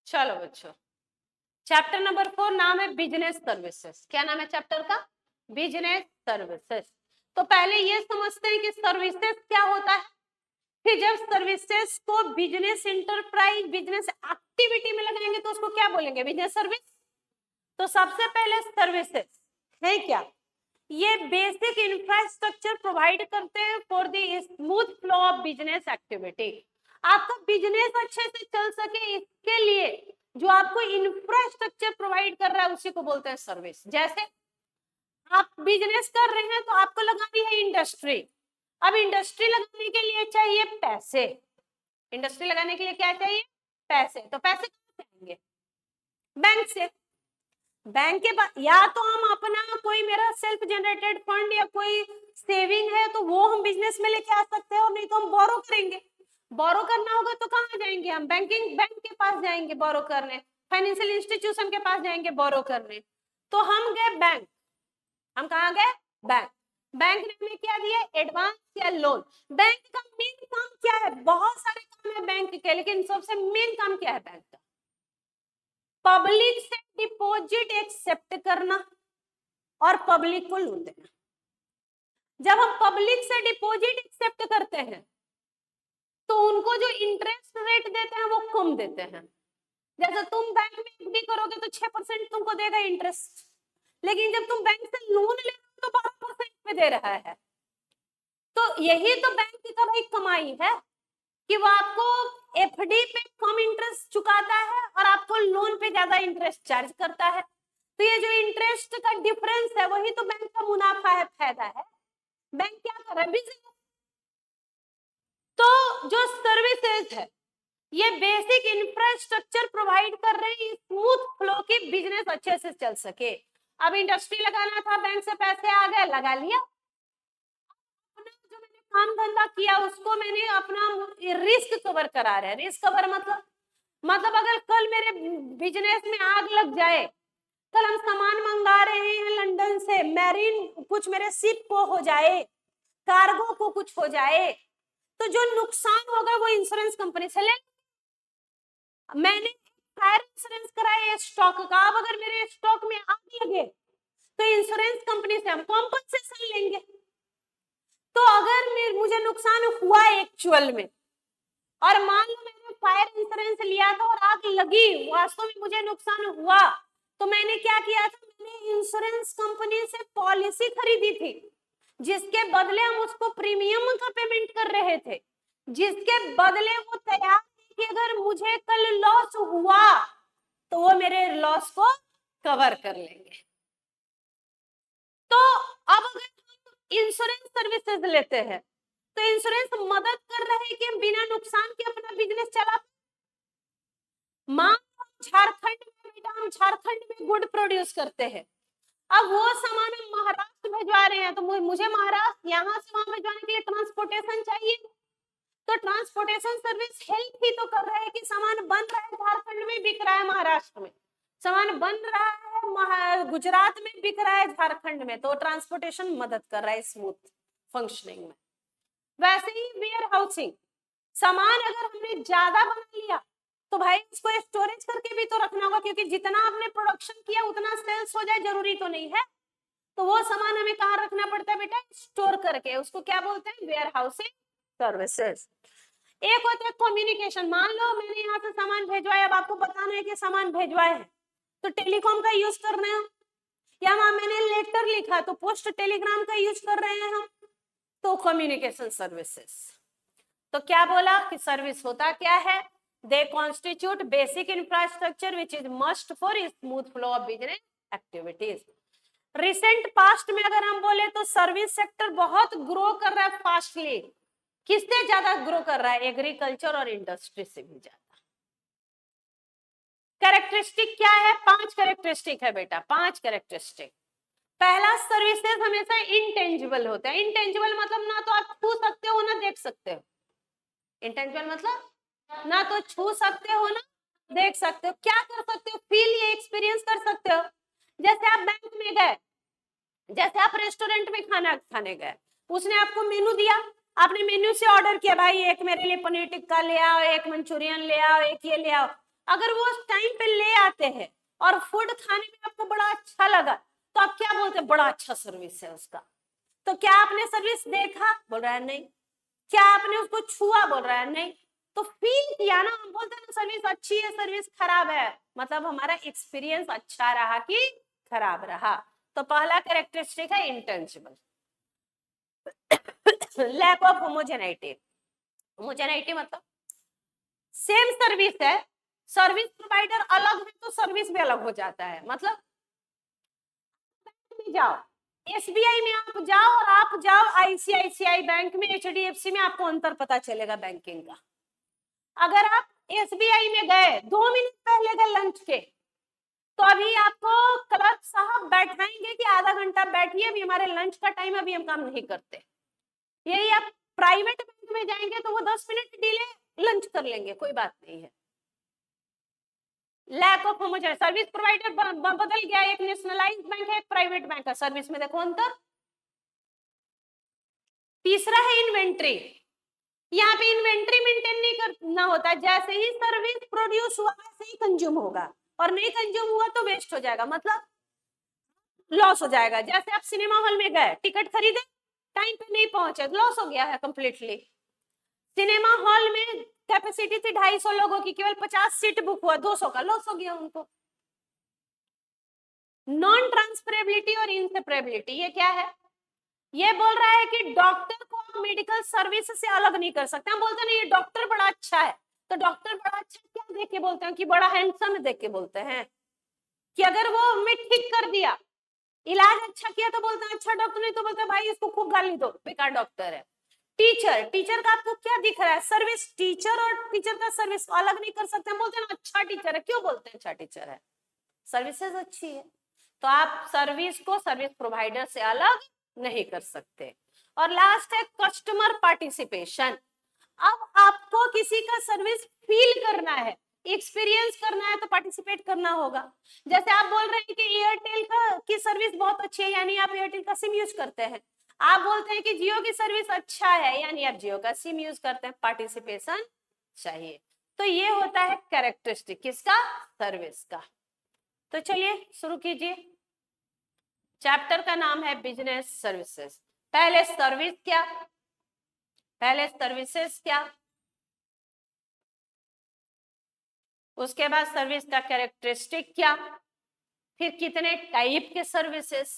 चलो बच्चों, chapter number 4 नाम है बिजनेस सर्विसेज। क्या नाम है चैप्टर का? Business services. तो पहले ये समझते हैं कि सर्विसेज क्या होता है, फिर जब सर्विसेज को बिजनेस इंटरप्राइज बिजनेस एक्टिविटी में लगाएंगे तो उसको क्या बोलेंगे? Business service. तो सबसे पहले सर्विसेज है क्या? ये बेसिक इंफ्रास्ट्रक्चर प्रोवाइड करते हैं for the smooth flow of business activity. आपका बिजनेस अच्छे से चल सके इसके लिए जो आपको इंफ्रास्ट्रक्चर प्रोवाइड कर रहा है उसी को बोलते हैं सर्विस। जैसे आप बिजनेस कर रहे हैं तो आपको लगानी है इंडस्ट्री। अब इंडस्ट्री लगाने के लिए चाहिए पैसे। इंडस्ट्री लगाने के लिए क्या चाहिए? पैसे। तो पैसे कहां से आएंगे? बैंक से। बैंक के पास या तो हम अपना कोई मेरा सेल्फ जनरेटेड फंड या कोई सेविंग है तो वो हम बिजनेस में लेके आ सकते हैं, और नहीं तो हम बोरो करेंगे। बोरो करना होगा तो कहाँ जाएंगे? हम बैंक के पास जाएंगे बोरो करने, फाइनेंशियल इंस्टीट्यूशन के पास जाएंगे बोरो करने। तो हम गए बैंक। हम कहाँ गए? बैंक। बैंक ने हमें क्या दिया? एडवांस या लोन। बैंक का मेन काम क्या है? बहुत सारे काम है बैंक के, लेकिन सबसे मेन काम क्या है बैंक का? पब्लिक से डिपॉजिट एक्सेप्ट करना और पब्लिक को लोन देना। जब हम पब्लिक से डिपॉजिट एक्सेप्ट करते हैं तो उनको जो इंटरेस्ट रेट देते हैं वो कम देते हैं। जैसे तुम बैंक में एफडी करोगे तो 6% तुमको देगा इंटरेस्ट, लेकिन जब तुम बैंक से लोन ले रहे हो तो 12% पे दे रहा है। तो यही तो बैंक का भाई कमाई है कि वो आपको एफडी पे कम इंटरेस्ट चुकाता है और आपको लोन पे ज्यादा इंटरेस्ट चार्ज करता है। तो ये जो इंटरेस्ट का डिफरेंस है वही तो बैंक का मुनाफा है, फायदा है। बैंक क्या कर रहा है? बिजनेस। तो जो सर्विसेज है ये बेसिक इंफ्रास्ट्रक्चर प्रोवाइड कर रहे हैं स्मूथ फ्लो की बिजनेस अच्छे से चल सके। अब इंडस्ट्री लगाना था, बैंक से पैसे आ गए, लगा लिया। अपना जो मैंने काम धंधा किया उसको मैंने अपना रिस्क कवर करा रहा है। रिस्क कवर मतलब अगर कल मेरे बिजनेस में आग लग जाए, कल हम सामान मंगा रहे हैं लंदन से, मैरीन कुछ मेरे शिप को हो जाए, कार्गो को कुछ हो जाए, तो जो नुकसान होगा वो इंश्योरेंस कंपनी से ले। मैंने फायर इंश्योरेंस कराया स्टॉक का, अब अगर मेरे स्टॉक में आग लगे तो इंश्योरेंस कंपनी से हम कॉम्पनसेशन लेंगे। तो अगर मुझे नुकसान हुआ एक्चुअल में, और मान लो मैंने फायर इंश्योरेंस लिया था और आग लगी, वास्तव में मुझे नुकसान हुआ, तो मैंने क्या किया था? मैंने इंश्योरेंस कंपनी से पॉलिसी खरीदी थी जिसके बदले हम उसको प्रीमियम का पेमेंट कर रहे थे, जिसके बदले वो तैयार थी कि अगर मुझे कल लॉस हुआ तो वो मेरे लॉस को कवर कर लेंगे। तो अब अगर हम इंश्योरेंस सर्विसेज लेते हैं तो इंश्योरेंस मदद कर रहे हैं कि हम बिना नुकसान के अपना बिजनेस चला। मान झारखंड में, बेटा हम झारखंड में गुड़ प्रोड्यूस करते हैं, अब वो सामान हम महाराष्ट्र भिजवा रहे हैं, तो मुझे महाराष्ट्र यहाँ से वहां भिजवाने के लिए ट्रांसपोर्टेशन चाहिए। तो ट्रांसपोर्टेशन सर्विस हेल्प ही तो कर रहा है कि सामान बन रहा है झारखंड में, बिक रहा है महाराष्ट्र में, सामान बन रहा है गुजरात में, बिक रहा है झारखंड में, तो ट्रांसपोर्टेशन मदद कर रहा है स्मूथ फंक्शनिंग में। वैसे ही वेयर हाउसिंग, सामान अगर हमने ज्यादा बना लिया तो भाई इसको स्टोरेज करके भी तो रखना होगा, क्योंकि जितना आपने प्रोडक्शन किया उतना सेल्स हो जाए जरूरी तो नहीं है। तो वो सामान हमें कहाँ रखना पड़ता है बेटा? स्टोर करके। उसको क्या बोलते हैं? Warehousing services. एक होता है कम्युनिकेशन। मान लो मैंने यहाँ से सामान भेजवाया, अब आपको बताना है कि सामान भेजवाए है तो टेलीकॉम का यूज करना है, या वहां मैंने लेटर लिखा तो पोस्ट टेलीग्राम का यूज कर रहे हैं हम, तो कम्युनिकेशन सर्विसेज। तो क्या बोला कि सर्विस होता क्या है? They constitute basic infrastructure which is must for smooth flow of business activities. Recent past में अगर हम बोले तो सर्विस सेक्टर बहुत ग्रो कर रहा है फास्टली। किससे ज्यादा ग्रो कर रहा है? एग्रीकल्चर और इंडस्ट्री से भी ज्यादा। कैरेक्टरिस्टिक क्या है? 5 कैरेक्टरिस्टिक है बेटा, 5 कैरेक्टरिस्टिक। पहला, सर्विसेज हमेशा इंटेंजिबल होता है। इंटेंजिबल मतलब ना तो आप छू सकते हो ना देख सकते हो। इंटेंजिबल मतलब ना तो छू सकते हो ना देख सकते हो। क्या कर सकते हो? फील या एक्सपीरियंस कर सकते हो। जैसे आप बैंक में गए, जैसे आप रेस्टोरेंट में खाना खाने गए, उसने आपको मेनू दिया, आपने मेन्यू से ऑर्डर किया, भाई एक मेरे लिए पनीर टिक्का ले आओ, एक मंचूरियन ले आओ, एक ये ले आओ। अगर वो उस टाइम पे ले आते हैं और फूड खाने में आपको बड़ा अच्छा लगा, तो आप क्या बोलते हैं, बड़ा अच्छा सर्विस है उसका। तो क्या आपने सर्विस देखा, बोल रहा है नहीं। क्या आपने उसको छुआ, बोल रहा है नहीं। तो फील किया ना, हम बोलते हैं सर्विस अच्छी है सर्विस खराब है, मतलब हमारा एक्सपीरियंस अच्छा रहा कि खराब रहा। तो पहला कैरेक्टरिस्टिक है intangible. Lack of homogeneity. Homogeneity मतलब सेम सर्विस है, सर्विस प्रोवाइडर अलग है तो सर्विस भी अलग हो जाता है। मतलब में जाओ, एसबीआई में आप जाओ और आप जाओ आईसीआईसीआई बैंक में, एचडीएफसी में, आपको अंतर पता चलेगा बैंकिंग का। अगर आप एसबीआई में गए 2 मिनट पहले गए लंच के, तो अभी आपको क्लर्क साहब बैठाएंगे कि आधा घंटा बैठिए, अभी हमारे लंच का टाइम, अभी हम काम नहीं करते। यही आप प्राइवेट बैंक में जाएंगे तो वो 10 मिनट डिले लंच कर लेंगे, कोई बात नहीं है। Lack of homogeneity, service provider बदल गया, एक नेशनलाइज्ड बैंक है, एक प्राइवेट बैंक है, सर्विस में देखो अंतर। तीसरा है इन्वेंट्री। यहाँ पे इन्वेंट्री मेंटेन नहीं करना होता, जैसे ही सर्विस प्रोड्यूस हुआ वैसे ही कंज्यूम होगा, और नहीं कंज्यूम हुआ तो वेस्ट हो जाएगा, मतलब लॉस हो जाएगा। जैसे आप सिनेमा हॉल में गए, टिकट खरीदे, टाइम पे नहीं पहुंचे, लॉस हो गया है कंप्लीटली। सिनेमा हॉल में कैपेसिटी थी 250 लोगों की, केवल 50 सीट बुक हुआ, 200 का लॉस हो गया उनको। नॉन ट्रांसफरेबिलिटी और इनसेपरेबिलिटी, ये क्या है, ये बोल रहा है कि डॉक्टर को आप मेडिकल सर्विस से अलग नहीं कर सकते। हम बोलते हैं ना ये डॉक्टर बड़ा अच्छा है, तो डॉक्टर बड़ा अच्छा क्या देख के बोलते हैं, कि बड़ा हैंडसम देख के बोलते हैं, कि अगर वो मैं ठीक कर दिया, इलाज अच्छा किया तो बोलते हैं अच्छा डॉक्टर, नहीं तो बोलते हैं भाई इसको खूब गाली दो, बेकार डॉक्टर है। टीचर, टीचर का आपको क्या दिख रहा है, सर्विस, टीचर और टीचर का सर्विस अलग नहीं कर सकते। हम बोलते हैं ना अच्छा टीचर है, क्यों बोलते हैं अच्छा टीचर है, सर्विसेज अच्छी है। तो आप सर्विस को सर्विस प्रोवाइडर से अलग नहीं कर सकते। और लास्ट है कस्टमर पार्टिसिपेशन। अब आपको किसी का सर्विस फील करना है, एक्सपीरियंस करना है, तो पार्टिसिपेट करना होगा। जैसे आप बोल रहे हैं कि एयरटेल का की सर्विस बहुत अच्छी है, यानी आप एयरटेल का सिम यूज करते हैं। आप बोलते हैं कि जियो की सर्विस अच्छा है, यानी आप जियो का सिम यूज करते हैं, पार्टिसिपेशन चाहिए। तो ये होता है कैरेक्टरिस्टिक किसका, सर्विस का। तो चलिए शुरू कीजिए। चैप्टर का नाम है बिजनेस सर्विसेज। पहले सर्विस क्या, पहले सर्विसेज क्या, उसके बाद सर्विस का कैरेक्टरिस्टिक क्या, फिर कितने टाइप के सर्विसेज।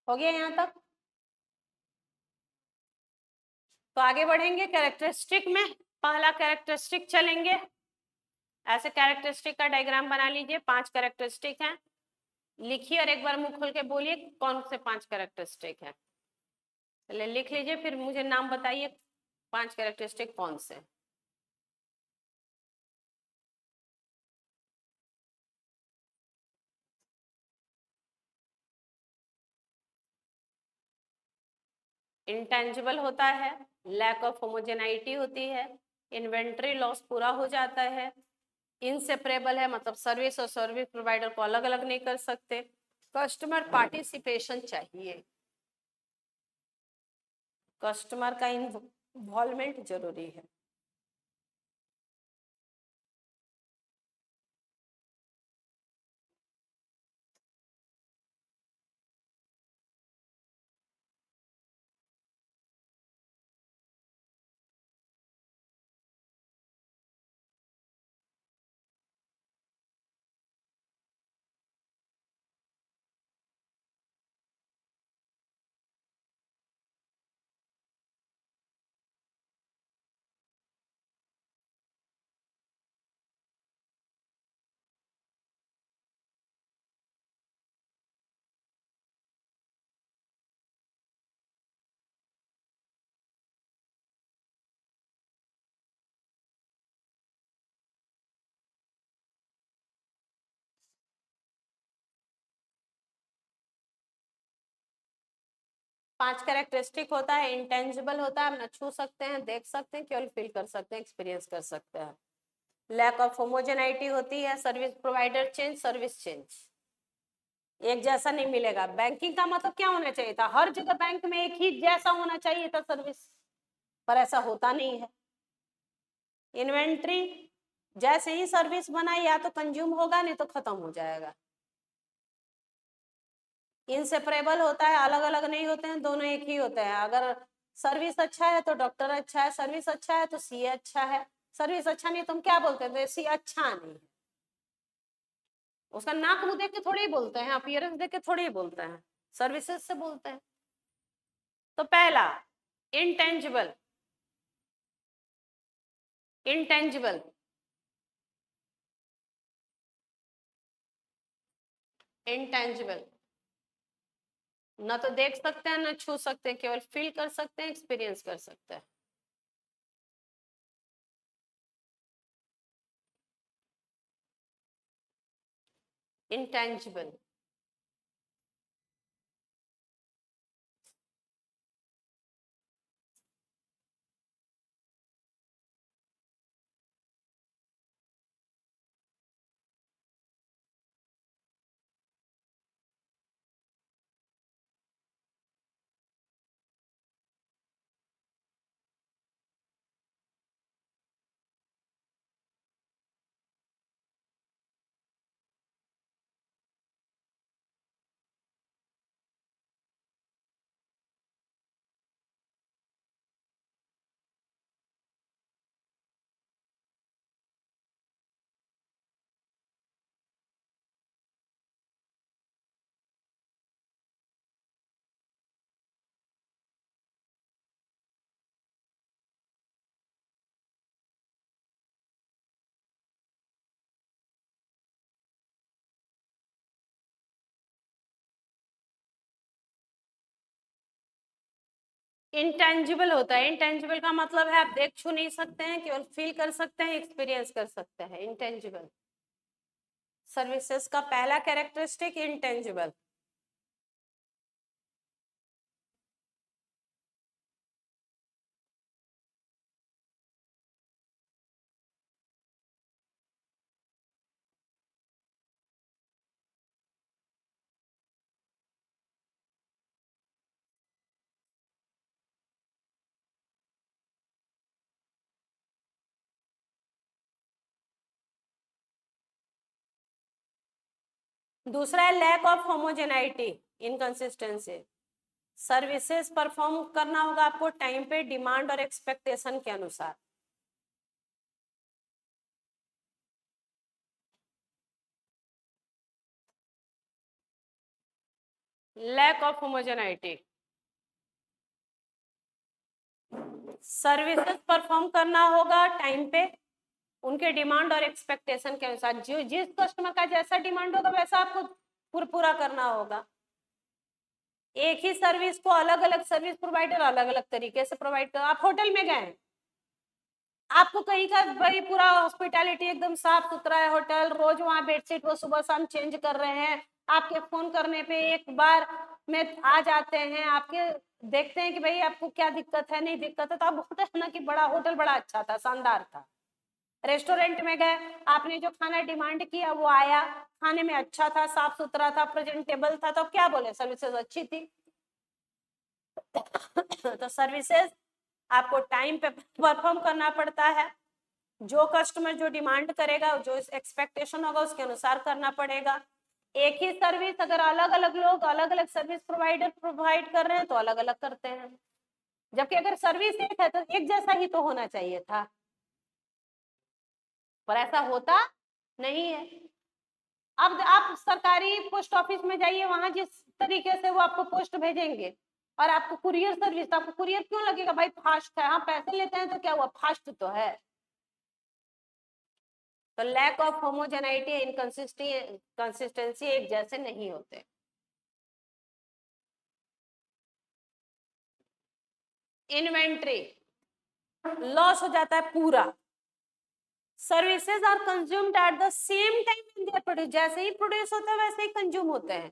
हो गया यहाँ तक? तो आगे बढ़ेंगे कैरेक्टरिस्टिक में। पहला कैरेक्टरिस्टिक चलेंगे। ऐसे कैरेक्टरिस्टिक का डायग्राम बना लीजिए। 5 कैरेक्टरिस्टिक हैं, लिखिए और एक बार मुंह खोल के बोलिए कौन से 5 कैरेक्टरिस्टिक हैं। पहले लिख लीजिए, फिर मुझे नाम बताइए 5 कैरेक्टरिस्टिक कौन से। इंटेंजिबल होता है, लैक ऑफ होमोजेनाइटी होती है, इन्वेंट्री लॉस पूरा हो जाता है, इनसेपरेबल है मतलब सर्विस और सर्विस प्रोवाइडर को अलग अलग नहीं कर सकते, कस्टमर पार्टिसिपेशन चाहिए, कस्टमर का इन्वॉल्वमेंट जरूरी है। पांच कैरेक्टरिस्टिक होता है। इंटेंजिबल होता है, हम न छू सकते हैं, देख सकते हैं, केवल फील कर सकते हैं, एक्सपीरियंस कर सकते हैं। लैक ऑफ होमोजेनाइटी होती है, service provider change, service change एक जैसा नहीं मिलेगा। बैंकिंग का मतलब क्या होना चाहिए था, हर जगह बैंक में एक ही जैसा होना चाहिए था सर्विस, पर ऐसा होता नहीं है। इन्वेंट्री जैसे ही सर्विस बनाई या तो कंज्यूम होगा नहीं तो खत्म हो जाएगा। इनसेपरेबल होता है, अलग अलग नहीं होते हैं, दोनों एक ही होते हैं। अगर सर्विस अच्छा है तो डॉक्टर अच्छा है, सर्विस अच्छा है तो सीए अच्छा है, सर्विस अच्छा नहीं तो हम क्या बोलते हैं, सीए अच्छा नहीं है। उसका नाक मुंह देख के थोड़ी ही बोलते हैं, अपीयरेंस देख के थोड़ी ही बोलते हैं, सर्विसेज से बोलते हैं। तो पहला इंटेंजिबल, इंटेंजिबल इंटेंजिबल ना तो देख सकते हैं ना छू सकते हैं, केवल फील कर सकते हैं, एक्सपीरियंस कर सकते हैं। इंटेंजिबल इंटेंजिबल होता है। इंटेंजिबल का मतलब है आप देख छू नहीं सकते हैं, केवल फील कर सकते हैं, एक्सपीरियंस कर सकते हैं। इंटेंजिबल सर्विसेज का पहला कैरेक्टरिस्टिक इंटेंजिबल। दूसरा है lack of homogeneity, inconsistency. Services perform करना होगा आपको टाइम पे, डिमांड और एक्सपेक्टेशन के अनुसार। लैक ऑफ होमोजेनाइटी, सर्विसेज परफॉर्म करना होगा टाइम पे, उनके डिमांड और एक्सपेक्टेशन के अनुसार, जो जिस कस्टमर का जैसा डिमांड होगा वैसा आपको पूरा करना होगा। एक ही सर्विस को अलग अलग सर्विस प्रोवाइडर अलग अलग तरीके से प्रोवाइड कर। आप होटल में गए, आपको कहीं का भाई पूरा हॉस्पिटैलिटी एकदम साफ सुथरा है होटल, रोज वहाँ बेडशीट वो सुबह शाम चेंज कर रहे हैं, आपके फोन करने पे एक बार में आ जाते हैं, आपके देखते हैं कि भाई आपको क्या दिक्कत है, नहीं दिक्कत है, तो आप बोलते हैं ना कि बड़ा होटल बड़ा अच्छा था, शानदार था। रेस्टोरेंट में गए, आपने जो खाना डिमांड किया वो आया, खाने में अच्छा था, साफ सुथरा था, प्रेजेंटेबल था, तो क्या बोले, सर्विसेज अच्छी थी। तो सर्विसेज आपको टाइम पे परफॉर्म करना पड़ता है, जो कस्टमर जो डिमांड करेगा, जो एक्सपेक्टेशन होगा उसके अनुसार करना पड़ेगा। एक ही सर्विस अगर अलग अलग लोग अलग अलग सर्विस प्रोवाइडर प्रोवाइड कर रहे हैं तो अलग अलग करते हैं, जबकि अगर सर्विस एक है तो एक जैसा ही तो होना चाहिए था, पर ऐसा होता नहीं है। अब आप सरकारी पोस्ट ऑफिस में जाइए, वहां जिस तरीके से वो आपको पोस्ट भेजेंगे, और आपको कुरियर सर्विस, आपको कुरियर क्यों लगेगा भाई फास्ट है, हाँ पैसे लेते हैं तो क्या हुआ, फास्ट तो है। तो लैक ऑफ होमोजेनाइटी, इनकंसिस्टेंसी एक जैसे नहीं होते। इन्वेंट्री लॉस हो जाता है पूरा। Services are consumed at the same time in their produce, जैसे ही प्रोड्यूस होता है वैसे ही कंज्यूम होते हैं।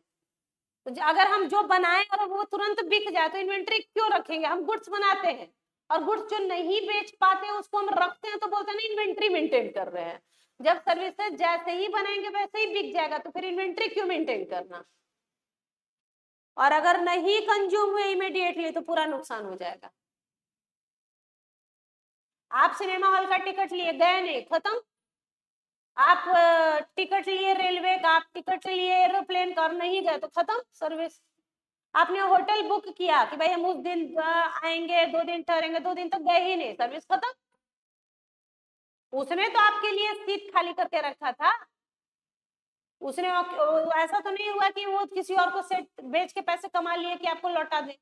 तो अगर हम जो बनाए और वो तुरंत बिक जाए तो इन्वेंट्री क्यों रखेंगे, हम गुड्स बनाते हैं और गुड्स जो नहीं बेच पाते हैं उसको हम रखते हैं, तो बोलते हैं ना इन्वेंट्री मेंटेन कर रहे हैं। जब सर्विसेज जैसे ही बनाएंगे वैसे ही बिक जाएगा तो फिर इन्वेंट्री क्यों मेंटेन करना, और अगर नहीं कंज्यूम हुए इमीडिएटली तो पूरा नुकसान हो जाएगा। आप सिनेमा हॉल का टिकट लिए, गए नहीं, खत्म। आप टिकट लिए रेलवे का, आप टिकट लिए एरोप्लेन का, नहीं गए तो खत्म सर्विस। आपने होटल बुक किया कि भाई हम उस दिन आएंगे, 2 दिन ठहरेंगे, 2 दिन तक गए ही नहीं, सर्विस खत्म। उसने तो आपके लिए सीट खाली करके रखा था, उसने ऐसा तो नहीं हुआ कि वो किसी और को सेट बेच के पैसे कमा लिए कि आपको लौटा दे।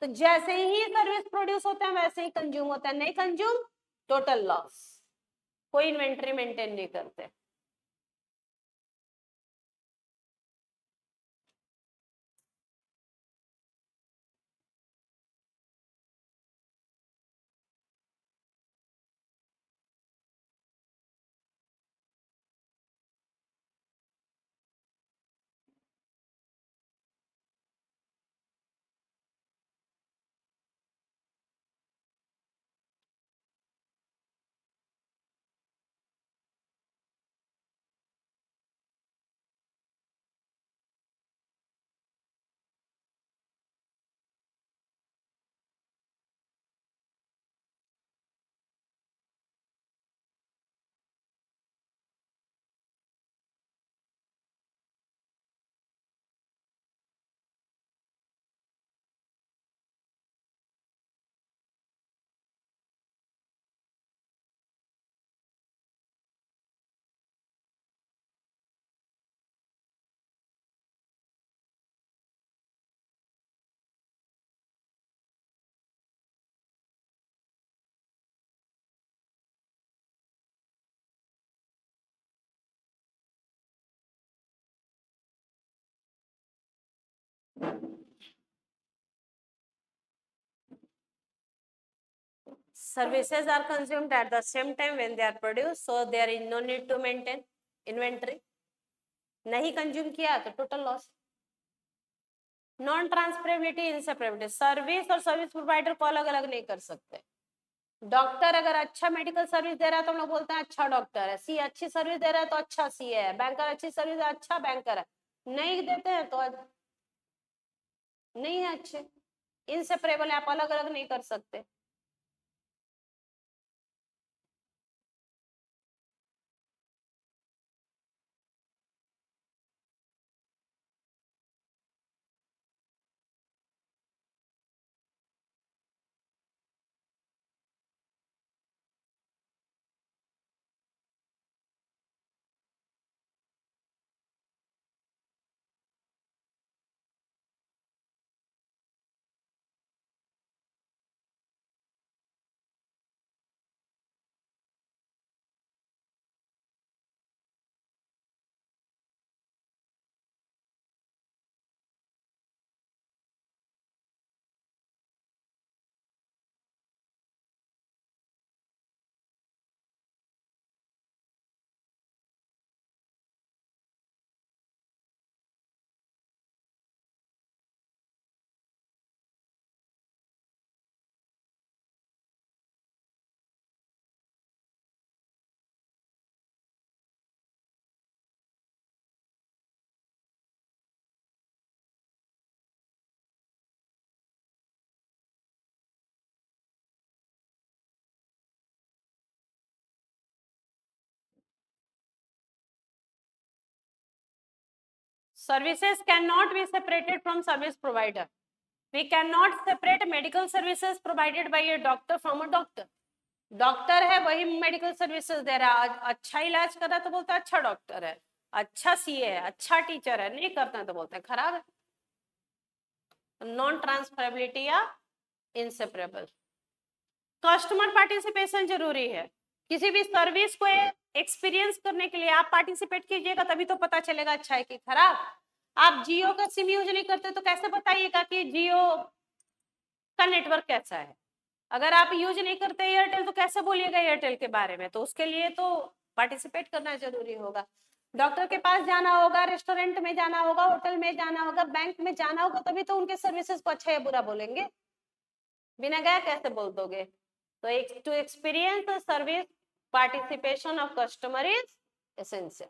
तो जैसे ही सर्विस प्रोड्यूस होते हैं वैसे ही कंज्यूम होता है, नहीं कंज्यूम टोटल लॉस, कोई इन्वेंट्री मेंटेन नहीं करते। Services are consumed at the same time when they are produced, so there is no need to maintain inventory. नहीं कंज्यूम किया तो total loss. Non transferability, inseparability, service और service provider को अलग अलग नहीं कर सकते। डॉक्टर अगर अच्छा मेडिकल सर्विस दे रहा है तो हम लोग बोलते हैं अच्छा डॉक्टर है, सी अच्छी सर्विस दे रहा है तो अच्छा सी है, बैंकर अच्छी सर्विस है अच्छा बैंकर है, नहीं देते हैं तो नहीं है अच्छे। इनसेपरेबल है, आप अलग अलग नहीं कर सकते। Services cannot be separated from service provider. We cannot separate medical services provided by a doctor from a doctor. Doctor है वही मेडिकल सर्विसेज दे रहा है, अच्छा इलाज कर रहा है तो बोलता है अच्छा डॉक्टर है, अच्छा सीए है, अच्छा टीचर है, नहीं करता है तो बोलते हैं खराब है. नॉन ट्रांसफरेबिलिटी या इनसेपरेबल. कस्टमर पार्टिसिपेशन जरूरी है. किसी भी सर्विस को एक्सपीरियंस करने के लिए आप पार्टिसिपेट कीजिएगा तभी तो पता चलेगा अच्छा है कि खराब. आप जियो का सिम यूज नहीं करते तो कैसे बताइएगा कि जियो का नेटवर्क कैसा है. अगर आप यूज नहीं करते एयरटेल तो कैसे बोलिएगा एयरटेल के बारे में. तो उसके लिए तो पार्टिसिपेट करना जरूरी होगा. डॉक्टर के पास जाना होगा, रेस्टोरेंट में जाना होगा, होटल में जाना होगा, बैंक में जाना होगा, तभी तो उनके सर्विसेज को अच्छा या बुरा बोलेंगे. बिना गए कैसे बोल दोगे. तो to experience the service participation of customer is essential.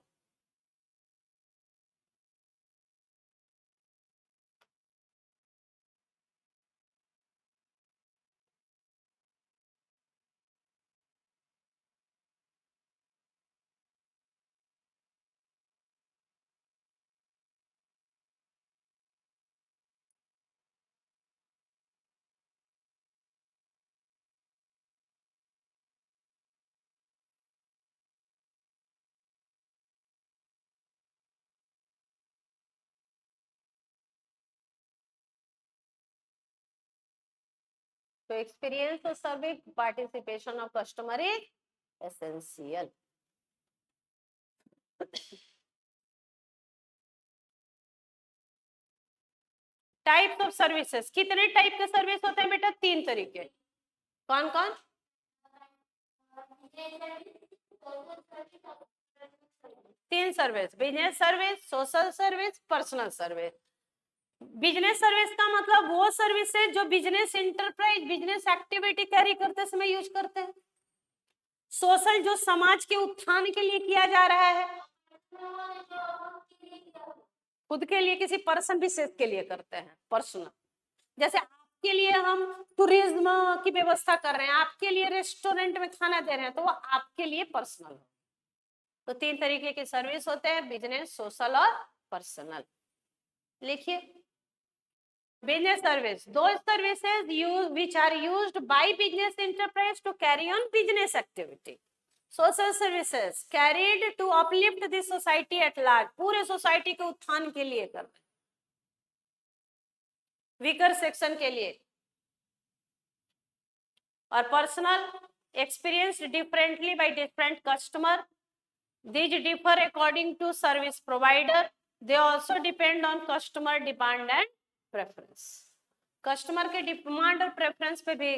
To experience the service participation of customer is essential. Types of services. कितने टाइप के सर्विस होते हैं बेटा? 3 तरीके. कौन कौन? तीन service. Business service, social service, personal service. Business service का मतलब वो सर्विस है जो business enterprise business activity carry करते समय यूज करते हैं. सोशल जो समाज के उत्थान के लिए किया जा रहा है, खुद के लिए किसी पर्सन विशेष के लिए करते हैं. पर्सनल. जैसे आपके लिए हम टूरिज्म की व्यवस्था कर रहे हैं, आपके लिए रेस्टोरेंट में खाना दे रहे हैं, तो वो आपके लिए पर्सनल. तो 3 तरीके के सर्विस होते हैं, बिजनेस, सोशल और पर्सनल. लिखिए. Business service, those services which are used by business enterprise to carry on business activity. Social services carried to uplift the society at large. पूरे सोसाइटी के उत्थान के लिए कर रहे हैं, वीकर सेक्शन के लिए. और personal, experienced differently by different customer. These differ according to service provider. They also depend on customer demand and preference. Customer के डिमांड और प्रेफरेंस पे भी.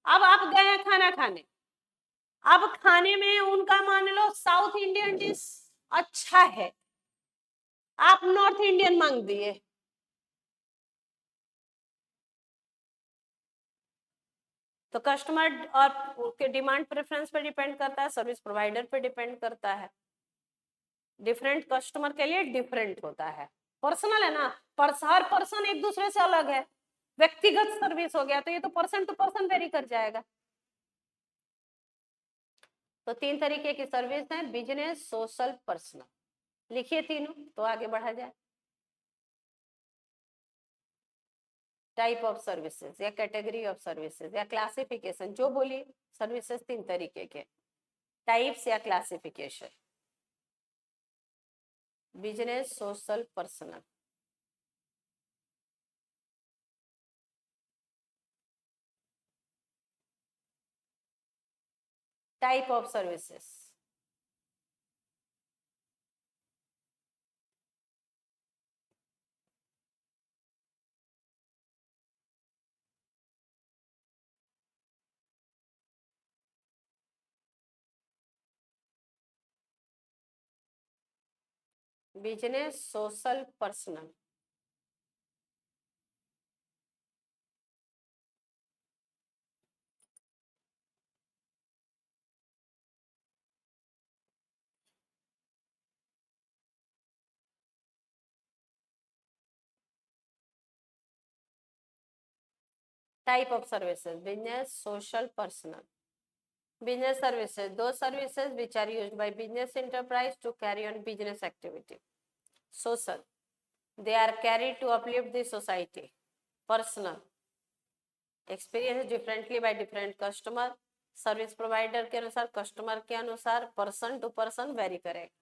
अब आप गए हैं खाना खाने, अब खाने में उनका मान लो साउथ इंडियन डिश अच्छा है, आप नॉर्थ इंडियन मांग दिए, तो कस्टमर और के डिमांड प्रेफरेंस पे डिपेंड करता है, सर्विस प्रोवाइडर पे डिपेंड करता है. डिफरेंट कस्टमर के लिए डिफरेंट होता है. पर्सनल है ना, हर पर्सन एक दूसरे से अलग है. व्यक्तिगत सर्विस हो गया तो ये तो पर्सन टू पर्सन वेरी कर जाएगा. तो 3 तरीके की सर्विस है, बिजनेस, सोशल, पर्सनल. लिखिए तीनों तो आगे बढ़ा जाए. टाइप ऑफ सर्विसेज या कैटेगरी ऑफ सर्विसेज या क्लासिफिकेशन, जो बोलिए. सर्विसेज 3 तरीके के, टाइप्स या classification. Business, social, personal. Type of services. Business, social, personal. Type of services, business, social, personal. Business services, those services which are used by business enterprise to carry on business activity. Social, they are carried to uplift the society. Personal experience differently by different customer, service provider के अनुसार, customer के अनुसार, person to person very करेगा।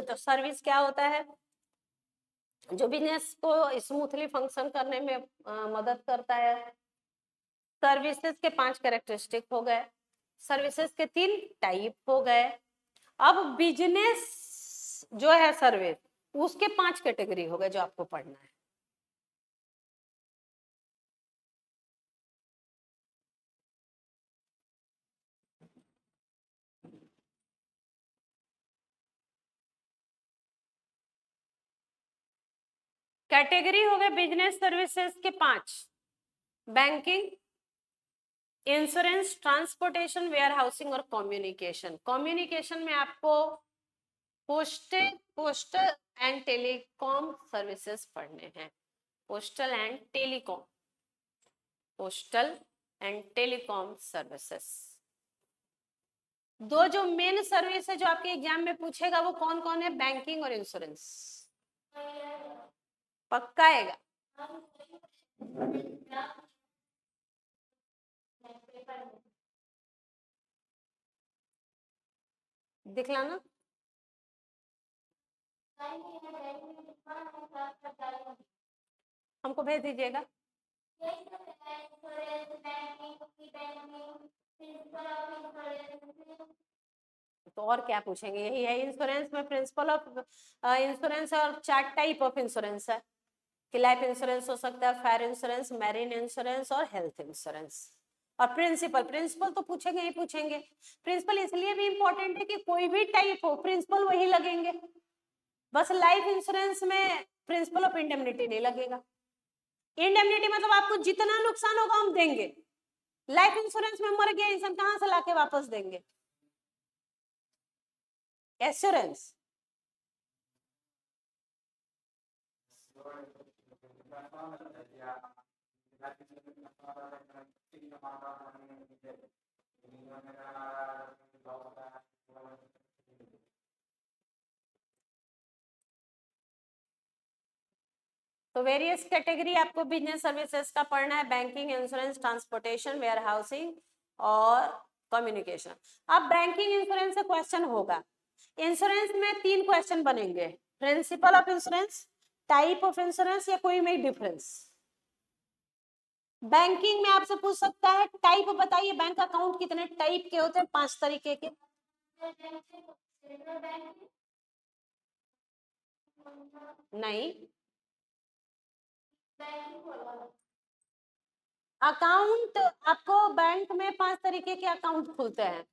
तो service क्या होता है? जो बिजनेस को स्मूथली फंक्शन करने में मदद करता है। सर्विसेज के 5 कैरेक्टरिस्टिक हो गए, सर्विसेज के 3 टाइप हो गए। अब बिजनेस जो है सर्विस, उसके 5 कैटेगरी हो गए जो आपको पढ़ना है। कैटेगरी हो गए बिजनेस सर्विसेज के 5, banking, insurance, transportation, warehousing और कम्युनिकेशन। कम्युनिकेशन में आपको पोस्टल एंड टेलीकॉम सर्विसेज पढ़ने हैं। Postal and telecom, postal and telecom services. दो जो मेन सर्विस है जो आपके एग्जाम में पूछेगा वो कौन कौन है? बैंकिंग और इंश्योरेंस। पक्का आएगा? दिखलाना। हमको भेज दीजिएगा। तो और क्या पूछेंगे? यही है इंश्योरेंस में प्रिंसिपल ऑफ इंश्योरेंस और 4 टाइप ऑफ इंश्योरेंस है कि लाइफ इंश्योरेंस हो सकता है, फायर इंश्योरेंस, मैरीन इंश्योरेंस और हेल्थ इंश्योरेंस। और प्रिंसिपल तो पूछेंगे ही पूछेंगे। प्रिंसिपल इसलिए भी इंपॉर्टेंट है कि कोई भी टाइप हो प्रिंसिपल वही लगेंगे, बस लाइफ इंश्योरेंस में प्रिंसिपल ऑफ इंडेमनिटी नहीं लगेगा। इंडेमनिटी मतलब आपको जितना नुकसान होगा हम देंगे, लाइफ इंश्योरेंस में मर गया इंसान कहां से लाके वापस देंगे? एश्योरेंस। तो वेरियस कैटेगरी आपको बिजनेस सर्विसेज का पढ़ना है, banking, insurance, transportation, warehousing और कम्युनिकेशन। अब बैंकिंग इंश्योरेंस से क्वेश्चन होगा। इंश्योरेंस में 3 क्वेश्चन बनेंगे, principle of insurance, type of insurance या कोई में डिफरेंस। बैंकिंग में आपसे पूछ सकता है टाइप बताइए, बैंक अकाउंट कितने टाइप के होते हैं? 5 तरीके के। नहीं, अकाउंट आपको बैंक में 5 तरीके के अकाउंट खुलते हैं।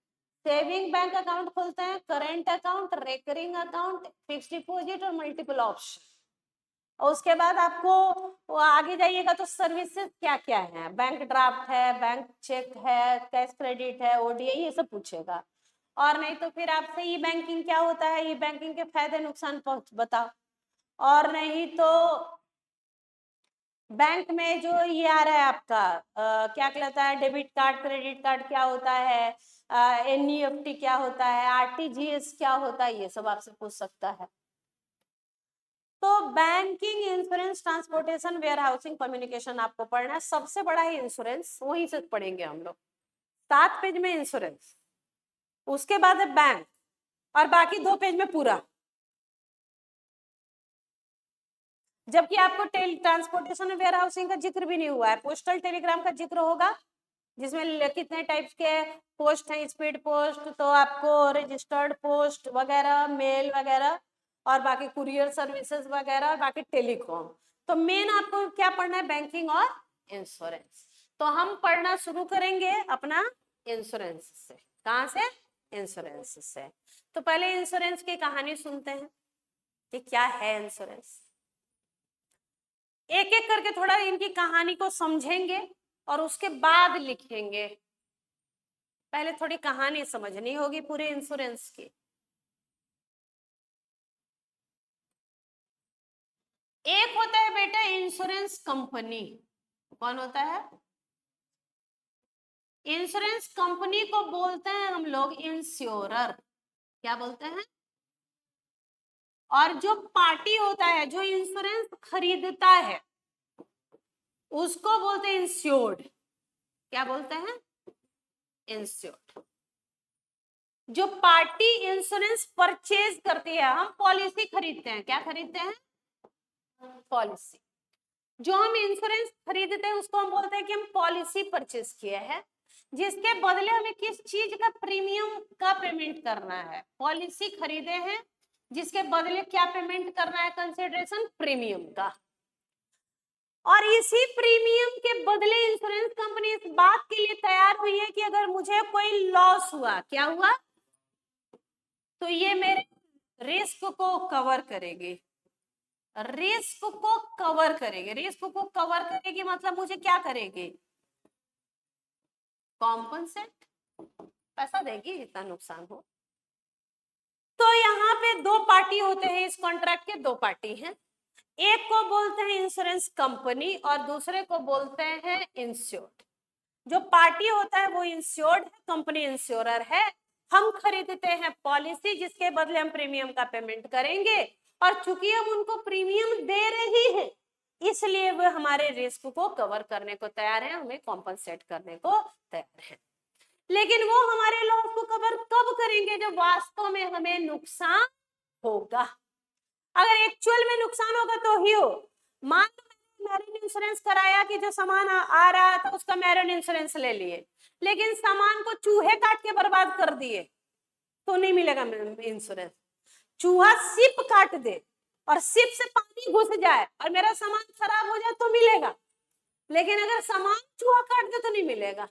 सेविंग बैंक अकाउंट खुलते हैं, current account, recurring account, fixed deposit और मल्टीपल ऑप्शन। और उसके बाद आपको वो आगे जाइएगा तो सर्विसेज क्या क्या है, बैंक ड्राफ्ट है, बैंक चेक है, कैश क्रेडिट है, ओडीआई, ये सब पूछेगा। और नहीं तो फिर आपसे ई बैंकिंग क्या होता है, ई बैंकिंग के फायदे नुकसान बताओ। और नहीं तो बैंक में जो ये आ रहा है आपका क्या कहलाता है, डेबिट कार्ड, क्रेडिट कार्ड क्या होता है, एनईएफटी क्या होता है, आरटीजीएस क्या होता है, ये सब आपसे पूछ सकता है। तो banking, insurance, transportation, warehousing, communication आपको पढ़ना है। सबसे बड़ा है इंश्योरेंस, वहीं से पढ़ेंगे हम लोग। 7 पेज में इंश्योरेंस, उसके बाद है बैंक, और बाकी 2 पेज में पूरा। जबकि आपको ट्रांसपोर्टेशन और वेयर हाउसिंग का जिक्र भी नहीं हुआ है। पोस्टल टेलीग्राम का जिक्र होगा, जिसमें कितने टाइप्स के पोस्ट हैं, स्पीड पोस्ट, तो आपको रजिस्टर्ड पोस्ट वगैरह, मेल वगैरह, और बाकी कुरियर सर्विसेज वगैरह, और बाकी टेलीकॉम। तो मेन आपको क्या पढ़ना है, बैंकिंग और इंश्योरेंस। तो हम पढ़ना शुरू करेंगे अपना इंश्योरेंस से। कहां से? इंश्योरेंस से। तो पहले इंश्योरेंस की कहानी सुनते हैं कि क्या है इंश्योरेंस। एक एक करके थोड़ा इनकी कहानी को समझेंगे और उसके बाद लिखेंगे। पहले थोड़ी कहानी समझनी होगी पूरे इंश्योरेंस की। एक होता है बेटा इंश्योरेंस कंपनी। कौन होता है? इंश्योरेंस कंपनी को बोलते हैं हम लोग इंश्योरर। क्या बोलते हैं? और जो पार्टी होता है जो इंश्योरेंस खरीदता है उसको बोलते हैं इंश्योर्ड। क्या बोलते हैं? इंश्योर्ड। जो पार्टी इंश्योरेंस परचेज करती है, हम पॉलिसी खरीदते हैं। क्या खरीदते हैं? पॉलिसी। जो हम इंश्योरेंस खरीदते हैं उसको हम बोलते हैं कि हम पॉलिसी परचेज किए हैं, जिसके बदले हमें किस चीज का प्रीमियम का पेमेंट करना है। पॉलिसी खरीदे हैं जिसके बदले क्या पेमेंट करना है, कंसिडरेशन प्रीमियम का। और इसी प्रीमियम के बदले इंश्योरेंस कंपनी इस बात के लिए तैयार हुई है कि अगर मुझे कोई लॉस हुआ, क्या हुआ, तो ये मेरे रिस्क को कवर करेगी। रिस्क को कवर करेगी। रिस्क को कवर करेगी मतलब मुझे क्या करेगी? कॉम्पनसेट, पैसा देगी जितना नुकसान हो। तो यहाँ पे 2 पार्टी होते हैं, इस कॉन्ट्रैक्ट के 2 पार्टी हैं। एक को बोलते हैं इंश्योरेंस कंपनी और दूसरे को बोलते हैं इंश्योर्ड। जो पार्टी होता है वो इंश्योर्ड है, कंपनी इंश्योरर है। हम खरीदते हैं पॉलिसी जिसके बदले हम प्रीमियम का पेमेंट करेंगे, और चूंकि हम उनको प्रीमियम दे रही हैं इसलिए वो हमारे रिस्क को कवर करने को तैयार है, हमें कॉम्पनसेट करने को तैयार है। लेकिन वो हमारे लॉस को कवर कब करेंगे? जब वास्तव में हमें नुकसान होगा। अगर एक्चुअल में नुकसान होगा तो ही हो। मान लो मैंने मैरिन इंश्योरेंस कराया कि जो सामान आ रहा था उसका मैरिन इंश्योरेंस ले लिए, लेकिन सामान को चूहे काट के बर्बाद कर दिए तो नहीं मिलेगा इंश्योरेंस। चूहा सिप काट दे और सिप से पानी घुस जाए और मेरा सामान खराब हो जाए तो मिलेगा, लेकिन अगर सामान चूहा काट दे तो नहीं मिलेगा,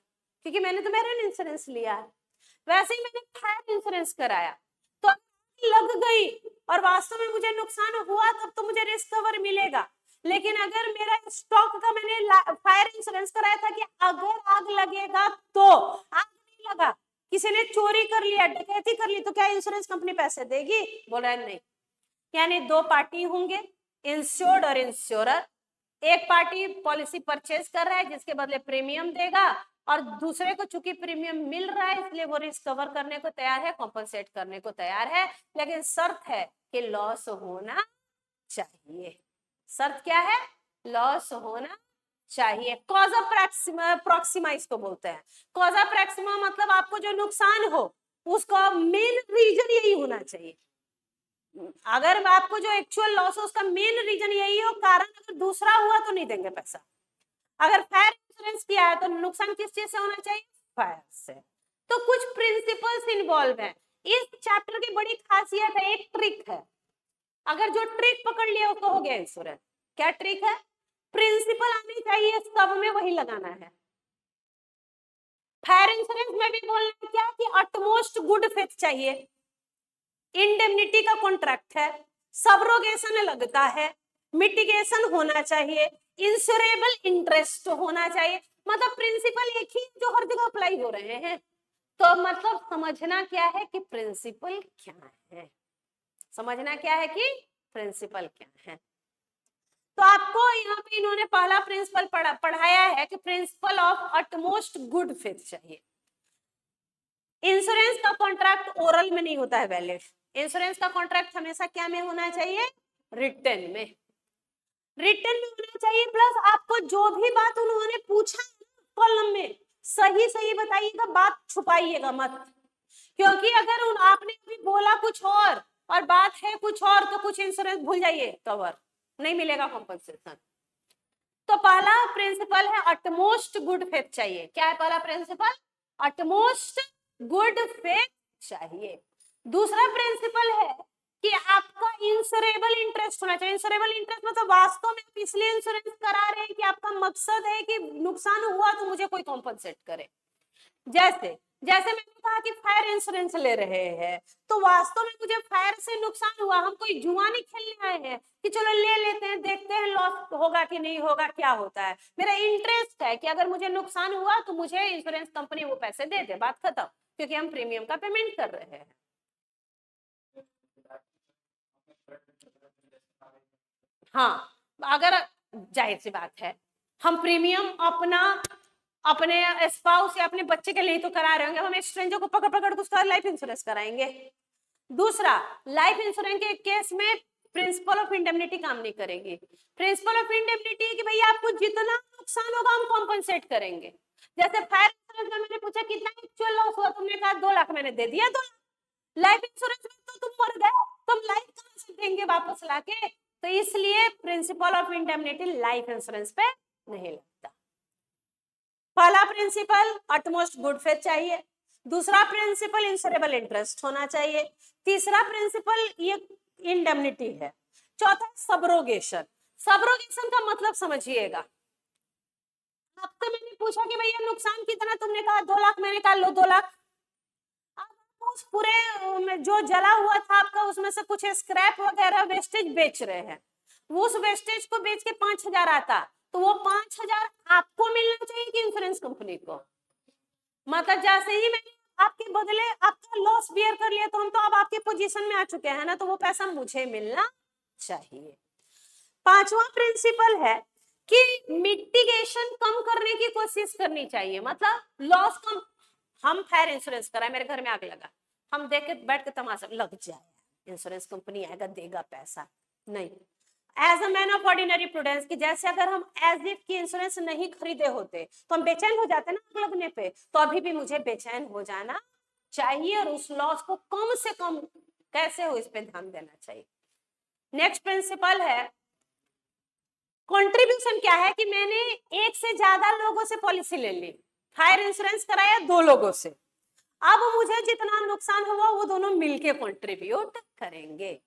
क्योंकि मैंने तो मैरिन इंश्योरेंस लिया है। वैसे ही मैंने फायर इंश्योरेंस कराया, तो लग गई और वास्तव में मुझे नुकसान हुआ तब तो मुझे रिस्क कवर मिलेगा। लेकिन अगर मेरा स्टॉक का मैंने फायर इंश्योरेंस कराया था कि अगर आग लगेगा तो, आग नहीं लगा, किसी ने चोरी कर लिया, डकैती कर ली, तो क्या इंश्योरेंस कंपनी पैसे देगी? बोला नहीं। यानी 2 पार्टी होंगे, इंश्योर्ड और इंश्योरर। एक पार्टी पॉलिसी परचेज कर रहा है जिसके बदले प्रीमियम देगा, और दूसरे को चूंकि प्रीमियम मिल रहा है इसलिए वो रिस्क कवर करने को तैयार है, कॉम्पनसेट करने को तैयार है। लेकिन शर्त है कि लॉस होना चाहिए। शर्त क्या है? लॉस होना चाहिए। कॉजा प्रॉक्सिमा इसको बोलते हैं। कॉजा प्रॉक्सिमा मतलब आपको जो नुकसान हो उसका मेन रीजन यही होना चाहिए। अगर आपको जो एक्चुअल लॉस हो उसका मेन रीजन यही हो, कारण अगर दूसरा हुआ तो नहीं देंगे पैसा। अगर फायर इंश्योरेंस किया है तो नुकसान किस चीज से होना चाहिए? फायर से। तो कुछ प्रिंसिपल्स इन्वॉल्व है। इस चैप्टर की बड़ी खासियत है, एक ट्रिक है। अगर जो ट्रिक पकड़ लिया उसको हो गया इंश्योरेंस। क्या ट्रिक है? प्रिंसिपल आनी चाहिए, सब में वही लगाना है। फायर इंश्योरेंस में भी बोलना है क्या कि अटमोस्ट गुड फेथ चाहिए, इंडेमनिटी का कॉन्ट्रैक्ट है, सबरोगेशन लगता है, मिटिगेशन होना चाहिए, इंश्योरेबल इंटरेस्ट होना चाहिए। मतलब प्रिंसिपल एक ही जो हर जगह अप्लाई हो रहे हैं। तो मतलब समझना क्या है कि प्रिंसिपल क्या है, समझना क्या है कि प्रिंसिपल क्या है। तो आपको यहाँ पे इन्होंने पहला प्रिंसिपल पढ़ाया है कि principle of utmost good faith चाहिए। इंश्योरेंस का कॉन्ट्रैक्ट ओरल में नहीं होता है वैलिड। इंश्योरेंस का कॉन्ट्रैक्ट हमेशा क्या में होना चाहिए? रिटन में, रिटन में होना चाहिए। प्लस आपको जो भी बात उन्होंने पूछा कॉलम में सही सही बताइएगा, बात छुपाइएगा मत, क्योंकि अगर आपने अभी बोला कुछ और बात है कुछ और, तो कुछ इंश्योरेंस भूल जाइए, कवर नहीं मिलेगा कॉम्पनसेशन। तो पहला प्रिंसिपल है अटमोस्ट गुड फेथ चाहिए। क्या है पहला प्रिंसिपल? अटमोस्ट गुड फेथ चाहिए। दूसरा प्रिंसिपल है कि आपका इंश्योरेबल इंटरेस्ट होना चाहिए। इंश्योरेबल इंटरेस्ट मतलब वास्तव में आप इसलिए इंश्योरेंस करा रहे हैं कि आपका मकसद है कि नुकसान हुआ तो मुझे कोई कॉम्पनसेट करे। जैसे जैसे मैंने कहा कि फायर इंश्योरेंस ले रहे हैं, तो वास्तव में मुझे फायर से नुकसान हुआ, हम कोई जुआ नहीं खेलने आए हैं कि चलो ले लेते हैं, देखते हैं लॉस होगा कि नहीं होगा, क्या होता है। मेरा इंटरेस्ट है कि अगर मुझे नुकसान हुआ तो मुझे इंश्योरेंस कंपनी वो पैसे दे दे, बात खत्म, क्योंकि हम प्रीमियम का पेमेंट कर रहे हैं। हाँ, अगर जाहिर सी बात है हम प्रीमियम अपने स्पाउस या अपने बच्चे के लिए तो करा रहे होंगे, हम एक स्ट्रेंजर को पकड़ पकड़ उसका लाइफ इंश्योरेंस कराएंगे। दूसरा, लाइफ इंश्योरेंस के केस में प्रिंसिपल ऑफ इंडेमनिटी काम नहीं करेगी। प्रिंसिपल ऑफ इंडेमनिटी कि भैया आपको जितना नुकसान होगा हम कॉम्पनसेट करेंगे। जैसे फायर इंश्योरेंस में मैंने पूछा कितना एक्चुअल लॉस हुआ, तुमने कहा 2 लाख, मैंने दे दिया 2 लाख। लाइफ इंश्योरेंस में तो तुम मर गए, तुम लाइफ कहां से देंगे वापस लाके? तो इसलिए principle of indemnity life insurance पे नहीं लगता। पहला प्रिंसिपल अटमोस्ट गुड फेथ चाहिए। दूसरा प्रिंसिपल इंश्योरेबल इंटरेस्ट होना चाहिए। तीसरा प्रिंसिपल ये इंडेमनिटी है। चौथा सबरोगेशन। सबरोगेशन का मतलब समझिएगा, आपसे मैंने पूछा कि भैया नुकसान कितना, तुमने कहा 2 लाख, मैंने कहा लो 2 लाख। उस पूरे जो जला हुआ था आपका उसमें से कुछ स्क्रैप वगैरह वेस्टेज बेच रहे हैं, उस वेस्टेज को बेच के 5,000 आता, तो वो 5,000 आपको मिलना चाहिए कि इंश्योरेंस कंपनी को? मतलब जैसे ही मैंने आपके बदले आपका लॉस बियर कर लिया तो हम तो अब आपके पोजीशन में आ चुके हैं ना, तो वो पैसा मुझे मिलना चाहिए। पांचवा प्रिंसिपल है कि मिटिगेशन कम करने की कोशिश करनी चाहिए। मतलब लॉस कम, हम फायर इंश्योरेंस कराए, मेरे घर में आग लगा, हम देख के बैठ के तमाशा, लग जाए इंश्योरेंस कंपनी आएगा देगा पैसा, नहीं। As a man of ordinary prudence कि जैसे अगर हम एज इफ की इंश्योरेंस नहीं खरीदे होते तो हम बेचैन हो जाते ना आग लगने पे, तो अभी भी मुझे बेचैन हो जाना चाहिए और उस लॉस को कम से कम कैसे हो इस पे ध्यान देना चाहिए। नेक्स्ट प्रिंसिपल है कंट्रीब्यूशन। क्या है कि मैंने एक से ज्यादा लोगों से पॉलिसी ले ली, फायर इंश्योरेंस कराया 2 लोगों से, अब मुझे जितना नुकसान हुआ वो दोनों मिलके कंट्रीब्यूट करेंगे।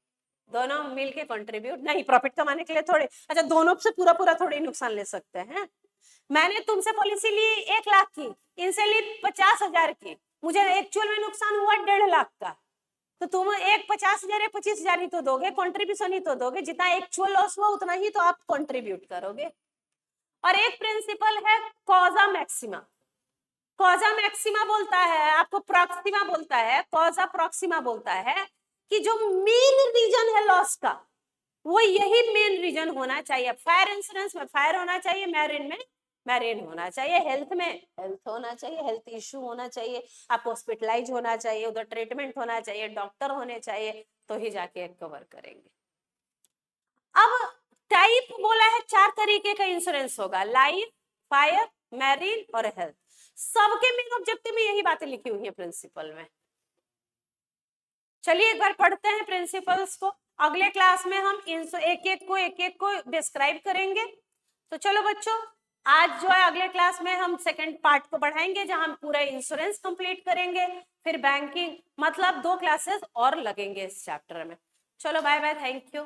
दोनों मिलके कंट्रीब्यूट नहीं, प्रॉफिट कमाने के लिए थोड़े, अच्छा दोनों से पूरा पूरा थोड़े नुकसान ले सकते हैं। मैंने तुमसे पॉलिसी ली 1 लाख की, इनसे ली 50,000 की, मुझे एक्चुअल में नुकसान हुआ 1.5 लाख का, तो तुम एक 50,000 या 25,000 ही तो दोगे, कंट्रीब्यूशन ही तो दोगे, जितना एक्चुअल लॉस हुआ उतना ही तो आप कंट्रीब्यूट करोगे। और एक प्रिंसिपल है कॉजा मैक्सिमा। कॉजा मैक्सिमा बोलता है, आपको प्रॉक्सिमा बोलता है, कॉजा प्रॉक्सिमा बोलता है कि जो मेन रीजन है लॉस का वो यही मेन रीजन होना चाहिए। फायर इंश्योरेंस में फायर होना चाहिए, मैरिन में मैरिन होना चाहिए, हेल्थ में हेल्थ होना चाहिए, हेल्थ इश्यू होना चाहिए, आपको हॉस्पिटलाइज होना चाहिए, उधर ट्रीटमेंट होना चाहिए, डॉक्टर होने चाहिए, तो ही जाके कवर करेंगे। अब टाइप बोला है 4 तरीके का इंश्योरेंस होगा, लाइफ, फायर, मैरिन और हेल्थ। सबके मेन ऑब्जेक्टिव में यही बातें लिखी हुई है प्रिंसिपल में। चलिए एक बार पढ़ते हैं प्रिंसिपल्स को, अगले क्लास में हम एक एक को डिस्क्राइब करेंगे। तो चलो बच्चों, आज जो है अगले क्लास में हम सेकंड पार्ट को बढ़ाएंगे जहां हम पूरा इंश्योरेंस कंप्लीट करेंगे, फिर बैंकिंग, मतलब 2 क्लासेस और लगेंगे इस चैप्टर में। चलो बाय बाय, थैंक यू।